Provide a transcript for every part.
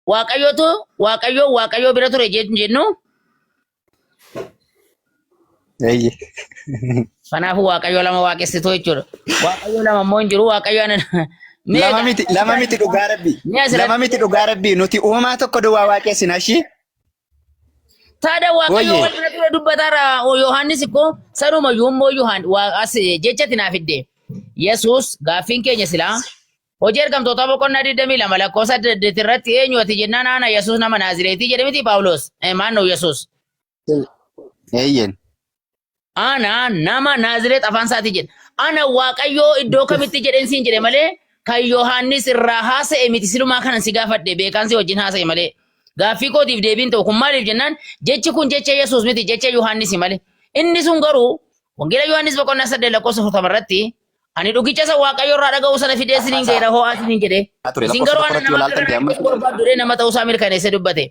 waaqayyo bira ture jennu. Kanaafuu waaqayyo lama waaqessituu jechuudha. Waaqayyo lama immoo hin jiru waaqayyo lama miti dhugaa rabbi. Lama miti dhugaa rabbi nuti uumaa tokko duwwaa waaqessina shi. Taada waaqayyo wal bira ture dubbataara Yohaannis ko sanuma yummoo Yohaannis jechati naaf fidde. Yesuus gaaffiin keenya silaa hojii ergamtoota boqonnaa 22 lakkoofsa 8 irratti eenyuuti jennaan ana Yesuus nama Naazreetii jedhe miti Phaawulos. Maannoo Yesuus? Eeyyen. Ana nama Naazreet afaan isaati jedhe. Ana waaqayyo iddoo kamitti jedhen siin jedhe malee kan Yohaannis irraa haasa'e miti silumaa kanan si gaafadhe beekaan si wajjin haasa'e malee. Gaaffii kootiif deebiin ta'u kun maaliif jennaan jechi kun jecha Yesuus miti jecha Yohaannis malee. Inni sun garuu wangeela Yohaannis boqonnaa 8 lakkoofsa 40 irratti ani dhugicha isa waaqayyo irraa dhaga'u sana fidee isiniin geera ho'aa isiniin jedhe. Isin garuu ana nama barbaaddu nama ta'uu isaa mirkaneessee dubbate.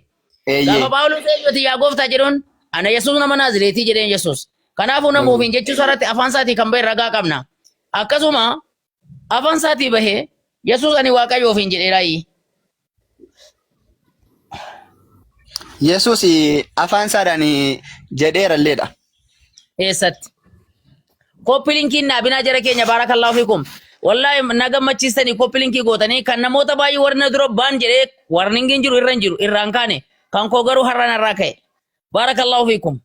Gaafa Phaawulos eenyuuti yaa gooftaa jedhuun ana Yesuus nama Naazreetii jedheen Yesuus. Kanaafuu namuufiin jechuu irratti afaan isaatii kan bahe ragaa qabna. Akkasuma afaan isaatii bahee Yesuus ani waaqayyo ofiin jedheeraayi. Yesuus afaan isaadhaan jedheeralleedha. Eessatti? Koppilinkiin naabinaa jara keenya baarakallahu fiikum. Wallahi na gammachiistanii koppilinkii gootanii kan namoota baay'ee warra dura baan jedhee warningiin jiru irra hin jiru irraan kaane kan koo garuu har'aan irraa ka'e. Baarakallahu fiikum.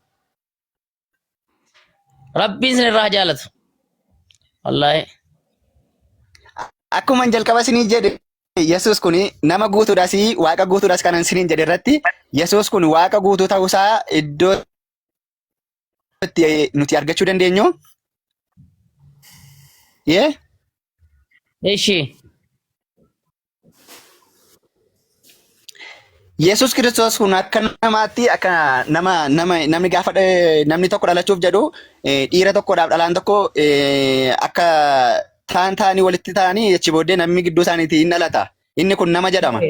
Rabbiin sin irraa jaalatu. Wallahi. Akkuma jalqaba isinii jedhe Yesuus kun nama guutuudhaas waaqa guutuudhaas kanan isiniin jedhe irratti Yesuus kun waaqa guutuu ta'uusaa iddoo nuti argachuu dandeenyu. Eshi. Yesuus Kiristoos kun akka namaatti akka namni gaafa namni tokko dhalachuuf jedhu dhiira tokkodhaaf dhalaan tokko akka ta'anii walitti ta'anii achi booddee namni gidduu isaaniitii hin dhalata. Inni kun nama jedhama.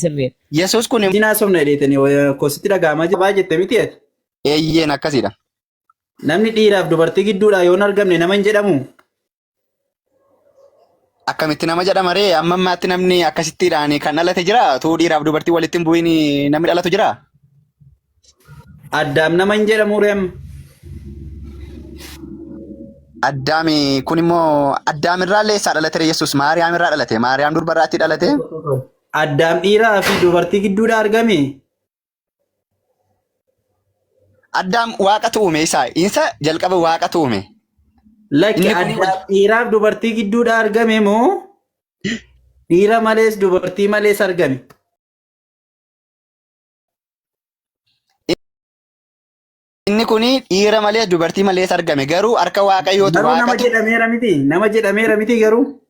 Sirrii. Yesuus kun Dinaa somna dheetanii kositti dhaga'amaa jabaa jette miti ati. Eeyyeen akkasidha. Namni dhiiraaf dubartii gidduudhaa yoo hin argamne nama hin jedhamu. Akkamitti nama jedhama ree amma ammaatti namni akkasittiidhaan kan dhalate jira tuu dhiiraaf dubartii walitti hin bu'iin namni dhalatu jira. Addaam nama hin jedhamu reem. Addaami kun immoo Addaam irraa illee isaa dhalate Yesuus Maariyaam irraa dhalate Maariyaam durbarraatti dhalate. Addaam dhiiraa fi dubartii gidduudha argame. Addaam waaqatu uume isa jalqaba waaqatu uume. Lakki addaam dhiiraaf dubartii gidduudha argame moo dhiira malees dubartii malees argame. Inni kun dhiira malees dubartii malees argame garuu harka waaqayyootu waaqatu. Nama jedhameera miti garuu.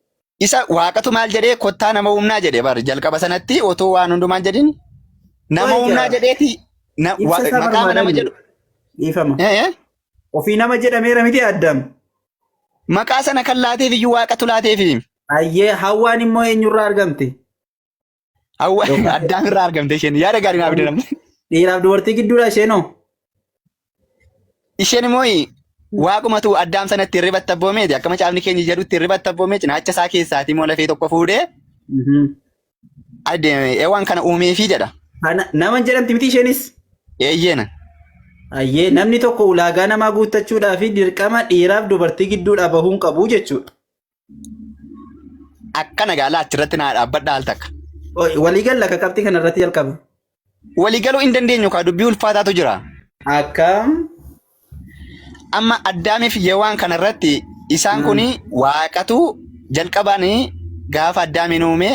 Isa waaqatu maal jedhee kottaa nama humnaa jedhe bar jalqaba sanatti otoo waan hundumaan jedhin nama humnaa jedheeti maqaa nama jedhu. Dhiifama. Ofii nama jedhameera miti Addaam. Maqaa sana kan laateef iyyuu waaqatu laateef. Ayyee Hawwaan immoo eenyurraa argamte? Addaam irraa argamte isheen yaada gaarii naaf jedhamu. Dhiiraaf dubartii gidduudha isheenoo. Isheen immoo waaqumatu Addaam sanatti hirriba tabboomeeti akka macaafni keenya jedhutti hirriba tabboomee cinaacha isaa keessaatii immoo lafee tokko fuudhee eewwan kana uumeefii jedha. Nama jedhamti miti isheenis? Eeyyeena. Ayyee namni tokko ulaagaa namaa guuttachuudhaa fi dirqama dhiiraaf dubartii gidduudhaa bahuun qabu jechuudha. Akkana gaalaa achirratti naa dhaabbadha al takka. Waliigala akka qabxii kanarratti jalqaba. Waliigaluu hin dandeenyu kaa dubbii ulfaataatu jira. Akkam. Amma Addaamiif Hewaan kanarratti isaan kun waaqatu jalqabaan gaafa Addaamiin uume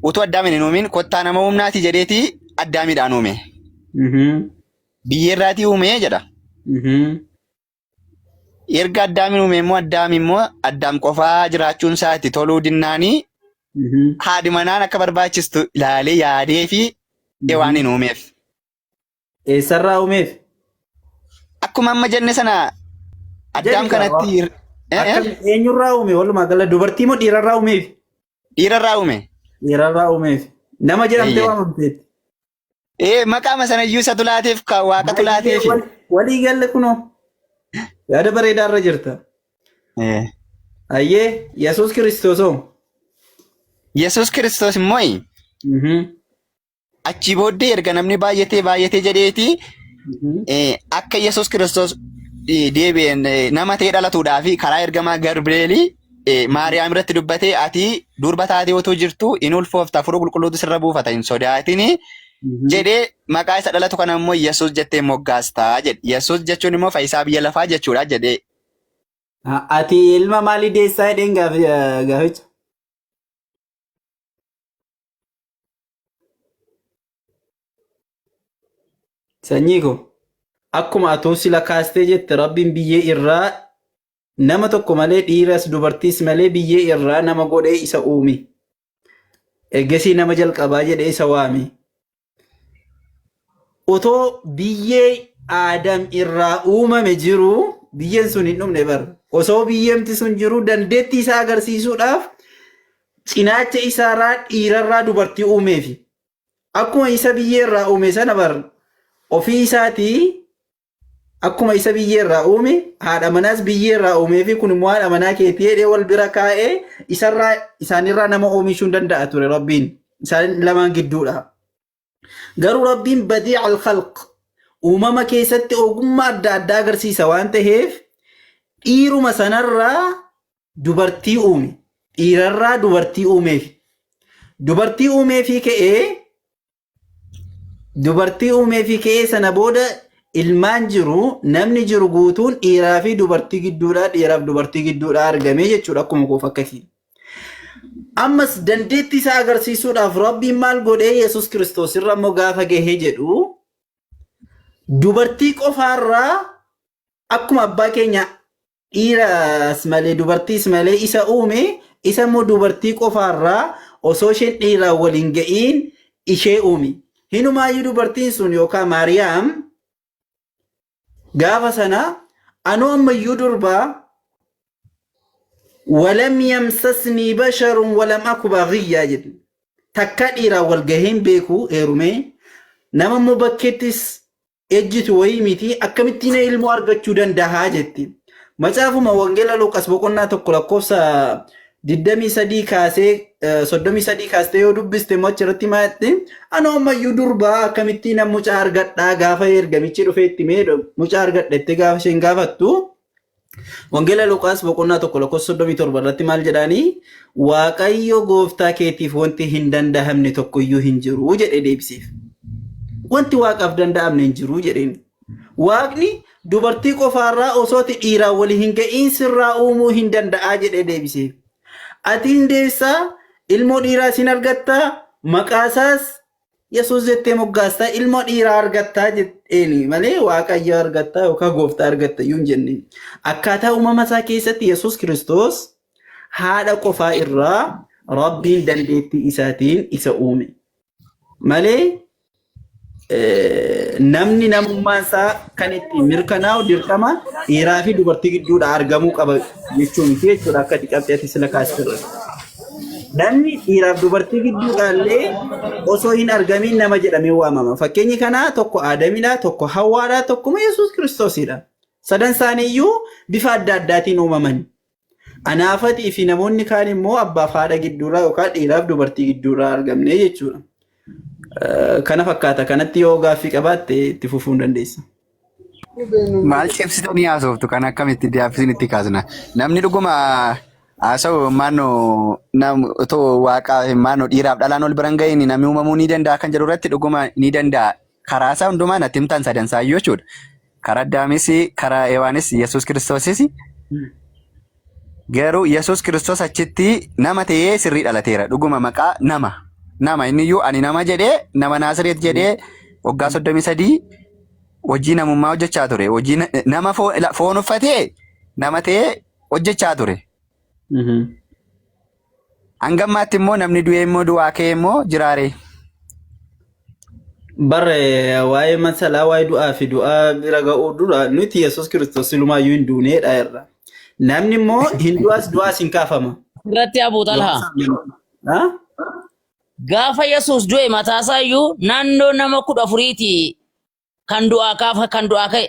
utuu Addaamiin hin uumin kottaa nama humnaati jedheeti Addaamiidhaan uume. Biyyeerraatii uume jedha. Erga Addaamiin uume immoo Addaam qofaa jiraachuun isaatti toluu dinnaanii haadhi manaan akka barbaachistu ilaalee yaadee fi Hewaan hin uumeef. Eessarraa uumeef? Akkuma amma jenne sana Addaam kanatti eenyurraa uume walumaa gala dubartii moo dhiirarraa uumeef? Dhiirarraa uume. Dhiirarraa uumeef. Nama jedhamtee waamamteetti. Maqaama sana iyyuu isa tulaateef kan waaqa tulaateef. Walii galle kunoo. Yaada bareedaarra jirta. Ayyee Yesuus Kiristoosoo. Yesuus Kiristoos immoo achi booddee erga namni baay'atee jedheeti akka Yesuus Kiristoos deebi'een nama ta'ee dhalatuudhaa fi karaa ergamaa Gabri'eelii Maariyaam irratti dubbatee ati durba taatee otoo jirtu in ulfoofta hafuura qulqulluutu sirra buufata hin sodaatini jedhee maqaa isa dhalatu kana immoo Yesuus jettee moggaastaa jedhe. Yesuus jechuun immoo fayyisaa biyya lafaa jechuudha jedhee. Ati ilma maalii deessaa jedheen gaaficha? Sanyii ko akkuma atuu sila kaastee jette rabbiin biyyee irraa nama tokko malee dhiiras dubartiis malee biyyee irraa nama godhee isa uume. Ergasii nama jalqabaa jedhee isa waame. Otoo biyyee Aadam irraa uumame jiru biyyeen sun hin dhumne bar. Osoo biyyeemti sun jiru dandeettii isaa agarsiisuudhaaf cinaacha isaarraa dhiirarraa dubartii uumeefi. Akkuma isa biyyee irraa uume sana bar ofii isaatii akkuma isa biyyee irraa uume haadha manaas biyyee irraa uumee fi kun immoo haadha manaa keetii jedhee wal bira kaa'ee isaanirraa nama oomishuu hin danda'a ture rabbiin isaan lamaan gidduudha. Garuu rabbiin badii al-khalq uumama keessatti ogummaa adda addaa agarsiisa waan ta'eef dhiiruma sanarraa dubartii uume dhiirarraa dubartii uumeef dubartii uumeefi ka'ee sana booda ilmaan jiru namni jiru guutuun dhiiraa fi dubartii gidduudhaa dhiiraaf dubartii gidduudhaa argamee jechuudha akkuma koof akkasii. Ammas dandeettii isaa agarsiisuudhaaf rabbiin maal godhee Yesuus Kiristoos irra immoo gaafa gahee jedhu dubartii qofaarraa akkuma abbaa keenya dhiiras malee dubartiis malee isa uume isa immoo dubartii qofaarraa osoo isheen dhiiraan waliin ga'iin ishee uume. Hinumaayyuu dubartiin sun yookaan Maariyaam gaafa sana anoo ammayyuu durbaa walam yamsasnii basharun walam aku baghiyyaa jedhu takka dhiiraan wal gaheen beeku heerumee nama immoo bakkeettis ejjitu wayii miti akkamittiin ilmoo argachuu danda'a jetti. Macaafuma wangeela Luqaas boqonnaa tokko lakkoofsa 23 kaasee 33 kaastee yoo dubbiste immoo achirratti maatti anoo ammayyuu durbaa akkamittiin mucaa argadhaa gaafa ergamichi dhufee itti mee mucaa argadhette gaafa isheen gaafattu wangeela Luqaas boqonnaa tokko lakkoofsa 37 irratti maal jedhaanii Waaqayyo gooftaa keetiif wanti hin danda'amne tokkoyyuu hin jiru jedhee deebiseef. Wanti waaqaaf danda'amne hin jiru jedheen. Waaqni dubartii qofaarraa osooti dhiiraan walii hin ga'iin sirraa uumuu hin danda'a jedhee deebiseef. Ati hin deessaa ilmoo dhiiraa sin argattaa maqaasaas Yesuus jettee moggaastaa ilmoo dhiiraa argattaa jedheeni malee Waaqayyo argattaa yookaan gooftaa argatta iyyuu hin jenne. Akkaataa uumama isaa keessatti Yesuus Kiristoos haadha qofaa irraa rabbiin dandeettii isaatiin isa uume malee namni namummaan isaa kan itti mirkanaa'u dirqama dhiiraa fi dubartii gidduudha argamuu qaba jechuun jechuudha akka xiqqaatti sila kaasirra. Namni dhiiraaf dubartii gidduudhaallee osoo hin argamin nama jedhamee waamama. Fakkeenyi kanaa tokko Aadamidha, tokko Hawwaadha, tokko Yesuus Kiristoosidha. Sadan isaaniiyyuu bifa adda addaatiin uumaman. Anaafatii fi namoonni kaan immoo abbaaf haadha gidduurraa yookaan dhiiraaf dubartii gidduurraa argamne jechuudha. Kana fakkaata kanatti yoo gaaffii qabaatte itti fufuu dandeessa. Maal cimsitanii haasoftu kan akkamitti gaaffisiin itti kaasna? Namni dhuguma haasa'u maannoo otoo waaqaa maannoo dhiiraaf dhalaan ol biran ga'iin namni uumamuu ni danda'a kan jedhu irratti dhuguma ni danda'a. Karaa isaa hundumaa natti himtan sadansaayyu jechuudha. Karaa Addaamis karaa Ewaanis Yesuus Kiristoosis garuu Yesuus Kiristoos achitti nama ta'ee sirrii dhalateera. Dhuguma maqaa nama inni iyyuu ani nama jedhee nama Naazreet jedhee waggaa 33 hojii namummaa hojjechaa ture. Hojii nama foon uffatee nama ta'ee hojjechaa ture. Hanga ammaatti immoo namni du'ee immoo du'aa ka'ee immoo jiraare. Barre waa'ee masalaa waa'ee du'aa fi du'aa bira ga'uu dura nuti Yesuus Kiristoos ilmaayyuu hin duuneedha irra. Namni immoo hin du'aas hin kaafama. Irratti abuuxalhaa. Gaafa Yesuus du'e mataasayyuu naannoo nama 14 kan du'aa kaafa kan du'aa ka'e.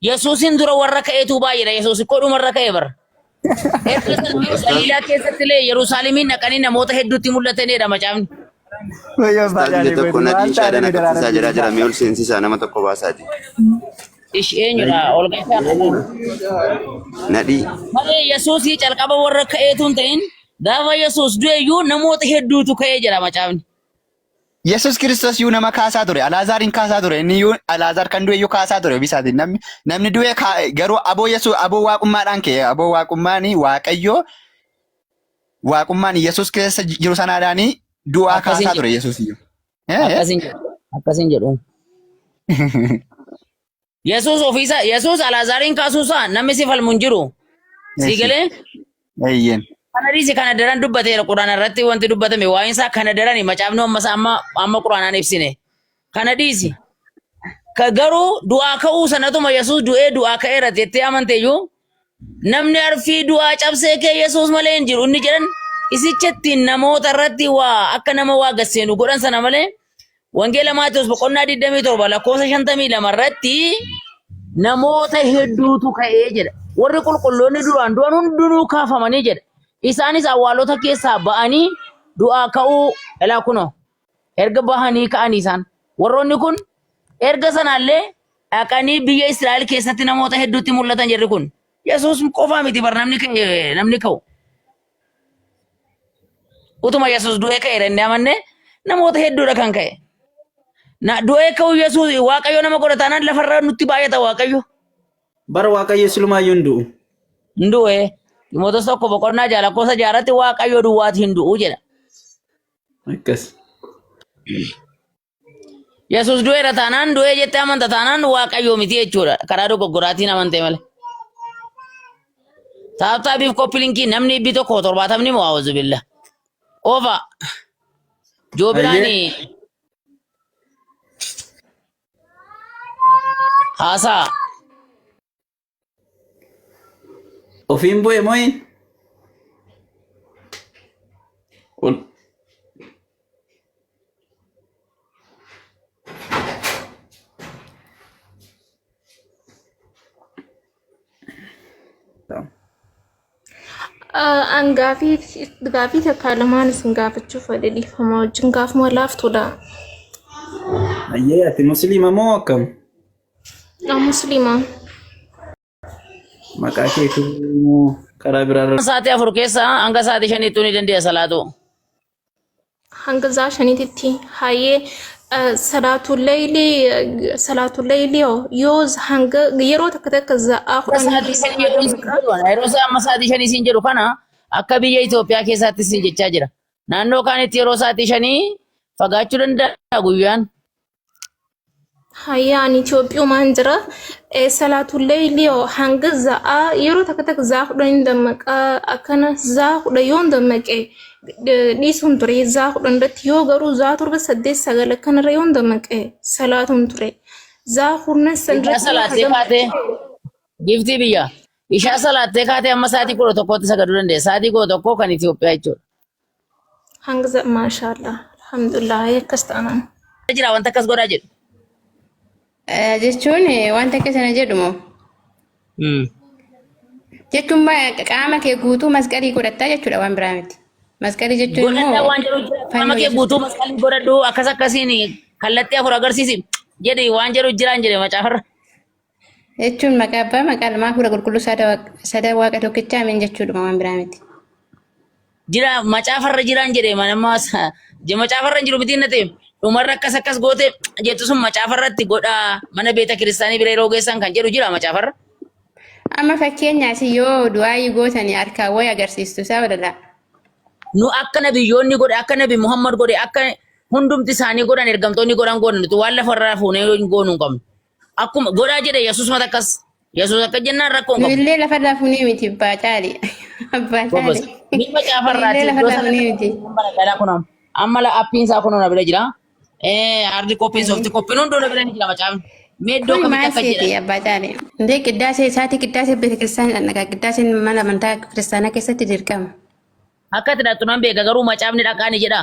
Yesuusin dura warra ka'eetu baay'eedha. Yesuus koo dhumarra ka'e bara. Galiilaa keessatti illee Yerusaalemiin dhaqanii namoota hedduutti mul'atanidha macaafni. Wayyo Istaajii tokko nadhiin shaadaan akka tiisaa jedhaa jira. Mee ol seensisaa nama tokko baasaati. Eenyudha ol galchaa Nadhii. malee Yesuusii calqaba warra ka'eetu hin ta'in gaafa Yesuus du'eyyuu namoota hedduutu ka'ee jira macaafni. Yesus Kiristoos yuu nama kaasaa ture. Alaazaariin kaasaa ture. Inni yuu Alaazaar kan du'e yuu kaasaa ture bisaatiin. Namni du'e garuu aboo Yesuus aboo waaqummaadhaan ka'e. Aboo waaqummaan Waaqayyoo waaqummaan Yesuus keessa jiru sanaadhaan du'aa kaasaa ture Yesuus iyyuu. Akkasiin jedhu. Yesuus ofiisa Yesuus Alaazaariin kaasuusaa namni si falmu hin jiru. Si galee? Eeyyeen. Kana dhiisi kana daran dubbateera quraana irratti wanti dubbatame waa'een isaa kana darani macaafni amma quraanaan ibsine. Kana dhiisi. Garuu du'aa ka'uu sanatuma Yesuus du'ee du'aa ka'eera jettee amanteeyyuu namni arfii du'aa cabsee kee Yesuus malee hin jiru inni jedhan isichatti namoota irratti waa akka nama waa gasseenu godhan sana malee wangeela Maatewos boqonnaa 27 lakkoofsa 52 irratti namoota hedduutu ka'ee jedha. Warri qulqulloonni duraan du'an hundinuu kaafamanii jedha. Isaanis awwaalota keessaa ba'anii du'aa ka'uu ilaa kunoo erga bahanii ka'anii isaan warroonni kun erga sanaallee dhaqanii biyya Israa'el keessatti namoota hedduutti mul'atan jirri kun Yesuus qofaa miti bar namni ka'u. Utuma Yesuus du'ee ka'eera inni amanne namoota hedduudha kan ka'e. Na du'ee ka'u Yesuus Waaqayyo nama godhataanaan lafarra nutti baay'ata Waaqayyo. Bara Waaqayyo silumaayyuu hin du'u. Ndu'e Timootewos tokko boqonnaa 6 lakkoofsa 6 irratti Waaqayyo duwwaati hin du'u jedha. Akkas. Yesuus du'eera taanaan du'ee jettee amanta taanaan Waaqayyo miti jechuudha. Karaa dogoggoraatiin amantee malee. Taaptaabiif koppilinkii namni ibbi tokko 70 moo awwazu billa. Ofa. Joobiraani. Haasaa. Ofiin bu'e mooyin? An gaafii takka lamaan isin gaafachuuf fedhe dhiifama wajjin gaafuma laaftuudha. Ayyee ati musliima moo akkam? Musliima. Maqaa keetu karaa biraarra. Sa'aatii 4 keessa hanga sa'aatii 5 ni dandeenya salaatu. Hanga saa 5tti hayyee salaatul layli yoo hanga yeroo takka takka za'a Yeroo amma sa'aatii 5 siin jedhu kana akka biyya Itoophiyaa keessatti siin jechaa jira. Naannoo kaanitti yeroo sa'aatii 5 fagaachuu danda'a guyyaan. Hayyaan Itoophiyumaan jira. Salaatul layli hanga za'a yeroo takka takka za'a kudhan dammaqa akkana za'a kudha yoo dammaqe dhiisuun ture za'a kudhan irratti yoo garuu za'a 7-8 akkanarra yoo dammaqe salaatuun ture. Za'a kurnan sanirratti salaattee kaatee giftii biyya. Ishaa salaattee kaatee amma sa'aatii 11tti sagaduu dandeessa. Sa'aatii 11 kan Itoophiyaa jechuudha. Hanga za'a maashaallah. Alhamdulillah akkas ta'an. Jira wanta akkas godhaa jedhu. Jechuun wanta akka sana jedhumo. Jechuun qaama kee guutuu masqalii godhattaa jechuudha waan biraa miti. Masqalii jechuun Godhadhaa waan jedhu qaama kee guutuu masqalii godhadhu akkas akkasiin kallattii 4 agarsiisi jedhi waan jedhu jiraan jedhe macaafarra. Jechuun maqaa abbaa maqaa ilmaa fuula qulqulluu sada waaqa tokkichaa amin jechuudha waan biraa miti. Jira macaafarra jiraan jedhe manammaa macaafarra hin jiru miti hin ta'e. Dhumarra akkas goote jettu sun macaafarratti godha mana beeta kiristaanii bira yeroo geessan kan jedhu jira macaafarra. Amma fakkeenyaas yoo du'aayii gootanii harkaan wayii agarsiistu isaa walala. Nu akka nabiyyoonni godhe akka nabi Muhammad godhe akka hundumti isaanii godhan ergamtoonni godhan godhan waan lafarraa fuunee goonuu hin qabnu. Akkuma godhaa jedhe Yesuus mata akkas Yesuus akka jennaan rakkoo hin qabu. Illee lafarraa fuunee miti abbaa caali. Abbaa caali. Ni macaafarraati. Illee lafarraa fuunee miti. Amma la appiin isaa kun na bira jira. Ardi koppiin softi koppiin hundoo na bira ni jira macaafni. Meeddoo kamitti akka jedha. Abbaa caali. Indee qiddaasee isaatii qiddaasee beeka kiristaanaa dhagaa qiddaaseen mana amantaa kiristaanaa keessatti dirqama. Akka itti dhattu nan beeka garuu macaafni dhaqaa ni jedha.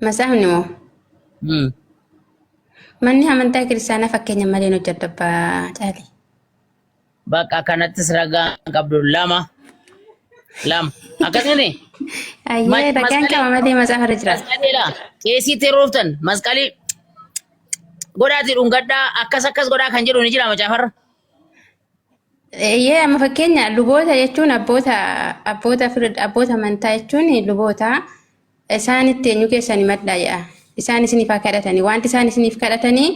Masaafni moo? Manni amantaa kiristaanaa fakkeenya malee hojjedha abbaa caali. Bakka kanattis ragaa qabdu lama. Lama. Akkasini. Ayyee ragaan qaba malee matsaafarra jira. Masqaliidha. Keessi teerooftan masqalii godhaati dhungadhaa akkas godhaa kan jedhu ni jira macaafarra. Ayyee amma fakkeenya luboota jechuun abboota amantaa jechuun luboota isaanitti eenyu keessanii maddaa jedha. Isaan isiniif haa kadhatanii wanti isaan isiniif kadhatanii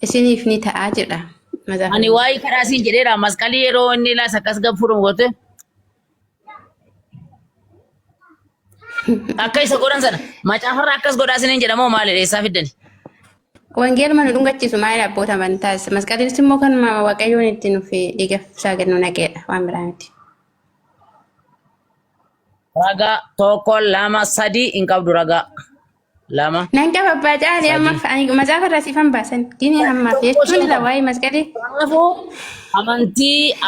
isiniif ni ta'a jedha. Ani waa'ee kadhaa siin jedheera masqalii yeroo inni laas akkas gabfuudhaan goote. Akka isa godhan sana macaafarra akkas godhaa isiniin jedhamoo maali eessaa fiddani? Wangeeluma nu dhungachiisu maali abboota amantaas masqaliinis immoo kan waaqayyoon itti nuuf dhiiga isaa kennu naqeedha waan biraa miti. Ragaa tokko lama sadii hin qabdu ragaa lama. Nan qaba abbaa caalii amma macaafarraa siifan baasan diinii hammaaf jechuun irra waa'ee masqalii. Kanaafuu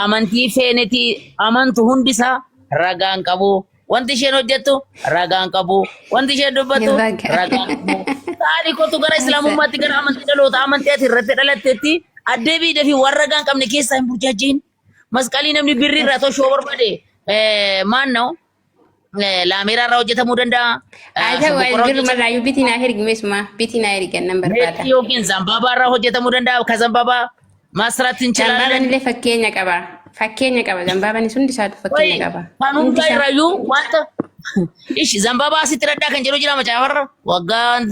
amantii feenetii amantu hundisaa ragaan qabu. Wanti isheen hojjettu ragaan qabu. Wanti isheen dubbattu ragaan qabu. Taali kootu gara islaamummaatti gara amantii dhaloota amantii ati irratti dhalatteetti addee biidee fi warra ragaan qabne keessaa hin burjaajiin. Masqalii namni birrii irraa toshoo barbaade maannoo laameeraa irraa hojjetamuu danda'a. Aja waa birruma irraa bitiin haa hergimeesuma bitiin haa hergan nan barbaada. Yookiin zambaabaa irraa hojjetamuu danda'a. Ka zambaabaa maasiraatti hin chilaalle. Zambaabaan illee fakkeenya qaba. Fakkeenya qaba zambaabaan hundi isaatu fakkeenya qaba. Kan hundaa irrayyuu wanta ishi zambaabaa asitti raddaa kan jedhu jira macaafarra waggaan.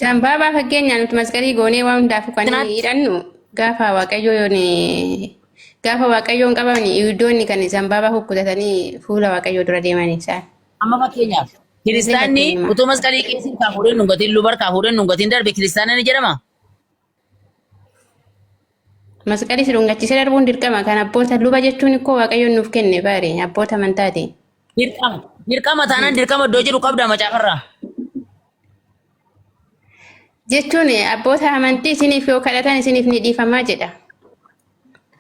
Zambaabaa fakkeenyaa nuti masqalii goonee waan hundaaf kan hidhannu gaafa waaqayyoon qaban iddoonni kan zambaabaa kukkutatanii fuula waaqayyoo dura deemanii isaan. Amma fakkeenyaaf kiristaanni utuu masqalii keessin kaafuudhaan dhungatiin lubar kaafuudhaan dhungatiin darbe kiristaanni ni jedhama. Masqalii si dhungachiisee darbuun dirqama kan abboota luba jechuun ikkoo waaqayyoon nuuf kenne baare abboota amantaati. Dirqama taanaan dirqama iddoo jiru qabda macaafarraa. Jechuun abboota amantii isiniif yoo kadhatan isiniif ni dhiifamaa jedha.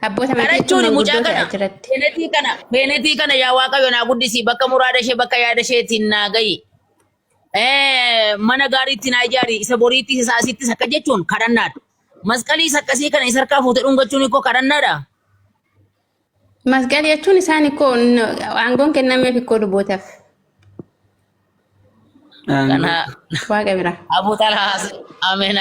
Abboota amantii jechuun mucaa kana feenetii kana yaa waaqayyo naa guddisii bakka muraada ishee bakka yaada isheetiin naa gahi. Mana gaariitti naa ijaari isa boriitti isa asittis akka jechuun kadhannaadha. Masqalii akkasii kana isa harkaa fuutee dhungachuun ikkoo kadhannaadha. Masqalii jechuun isaan ikkoo aangoon kennameef ikkoo lubootaaf. Kana Waaqa bira. Abu Talha Ameen.